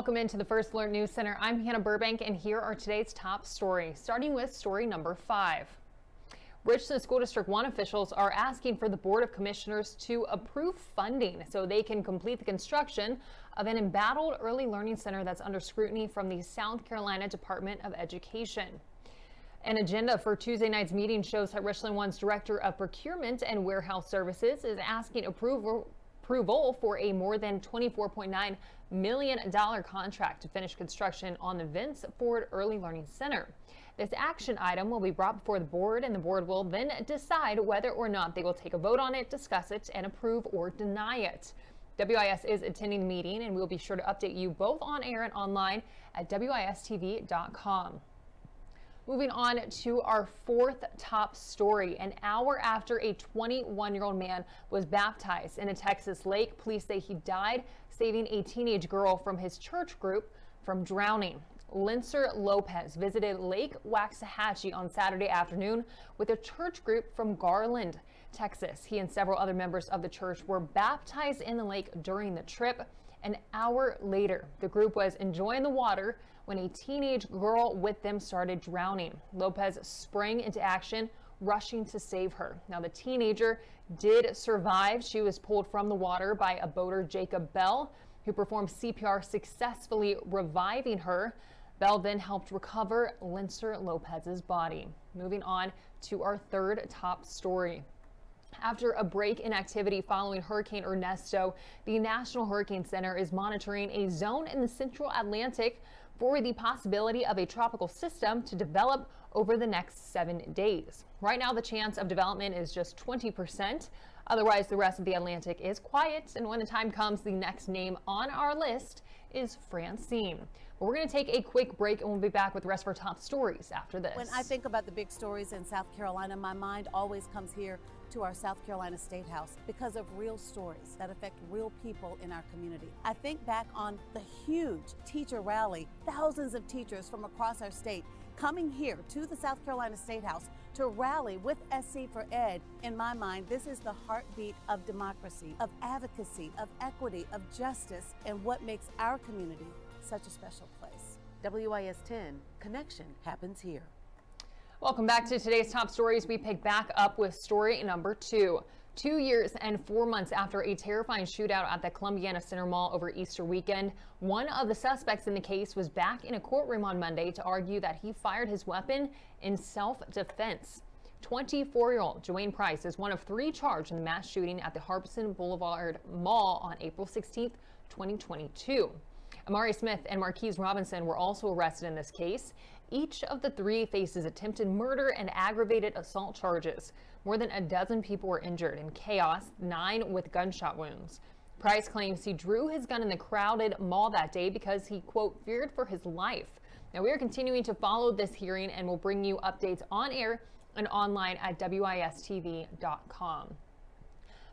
Welcome into the First Alert News Center. I'm Hannah Burbank, and here are today's top stories, starting with story number 5. Richland School District 1 officials are asking for the Board of Commissioners to approve funding so they can complete the construction of an embattled early learning center that's under scrutiny from the South Carolina Department of Education. An agenda for Tuesday night's meeting shows that Richland 1's Director of Procurement and Warehouse Services is asking approval for a more than $24.9 million contract to finish construction on the Vince Ford Early Learning Center. This action item will be brought before the board, and the board will then decide whether or not they will take a vote on it, discuss it, and approve or deny it. WIS is attending the meeting, and we'll be sure to update you both on air and online at WISTV.com. Moving on to our fourth top story. An hour after a 21-year-old man was baptized in a Texas lake, police say he died, saving a teenage girl from his church group from drowning. Lincer Lopez visited Lake Waxahachie on Saturday afternoon with a church group from Garland, Texas. He and several other members of the church were baptized in the lake during the trip. An hour later, the group was enjoying the water when a teenage girl with them started drowning. Lopez sprang into action, rushing to save her. Now, the teenager did survive. She was pulled from the water by a boater, Jacob Bell, who performed CPR, successfully reviving her. Bell then helped recover Lincer Lopez's body. Moving on to our third top story. After a break in activity following Hurricane Ernesto, the National Hurricane Center is monitoring a zone in the central Atlantic for the possibility of a tropical system to develop over the next 7 days. Right now, the chance of development is just 20%. Otherwise, the rest of the Atlantic is quiet, and when the time comes, the next name on our list is Francine. But we're going to take a quick break, and we'll be back with the rest of our top stories after this. When I think about the big stories in South Carolina, my mind always comes here to our South Carolina State House because of real stories that affect real people in our community. I think back on the huge teacher rally, thousands of teachers from across our state coming here to the South Carolina State House to rally with SC for Ed. In my mind, this is the heartbeat of democracy, of advocacy, of equity, of justice, and what makes our community such a special place. WIS 10, connection happens here. Welcome back to today's top stories. We pick back up with story number 2. 2 years and 4 months after a terrifying shootout at the Columbiana Center Mall over Easter weekend, one of the suspects in the case was back in a courtroom on Monday to argue that he fired his weapon in self-defense. 24-year-old Joanne Price is one of 3 charged in the mass shooting at the Harbison Boulevard Mall on April 16, 2022. Amari Smith and Marquise Robinson were also arrested in this case. Each of the 3 faces attempted murder and aggravated assault charges. More than a dozen people were injured in chaos, 9 with gunshot wounds. Price claims he drew his gun in the crowded mall that day because he, quote, feared for his life. Now, we are continuing to follow this hearing and will bring you updates on air and online at WISTV.com.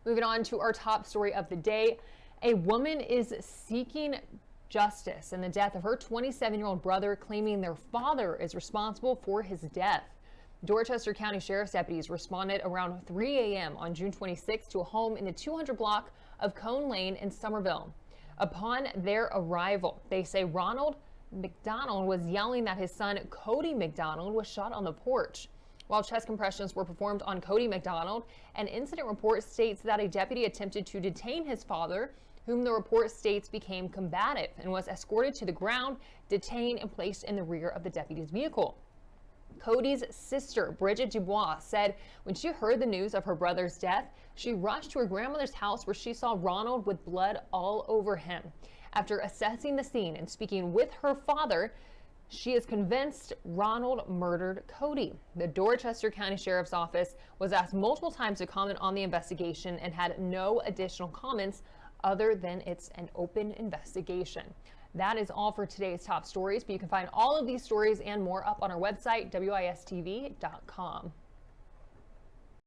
Moving on to our top story of the day. A woman is seeking justice in the death of her 27-year-old brother, claiming their father is responsible for his death. Dorchester County Sheriff's deputies responded around 3 a.m. on June 26 to a home in the 200 block of Cone Lane in Somerville. Upon their arrival, they say Ronald McDonald was yelling that his son Cody McDonald was shot on the porch. While chest compressions were performed on Cody McDonald, an incident report states that a deputy attempted to detain his father, whom the report states became combative and was escorted to the ground, detained, and placed in the rear of the deputy's vehicle. Cody's sister, Bridget Dubois, said when she heard the news of her brother's death, she rushed to her grandmother's house where she saw Ronald with blood all over him. After assessing the scene and speaking with her father, she is convinced Ronald murdered Cody. The Dorchester County Sheriff's Office was asked multiple times to comment on the investigation and had no additional comments other than it's an open investigation. That is all for today's top stories, but you can find all of these stories and more up on our website, WISTV.com.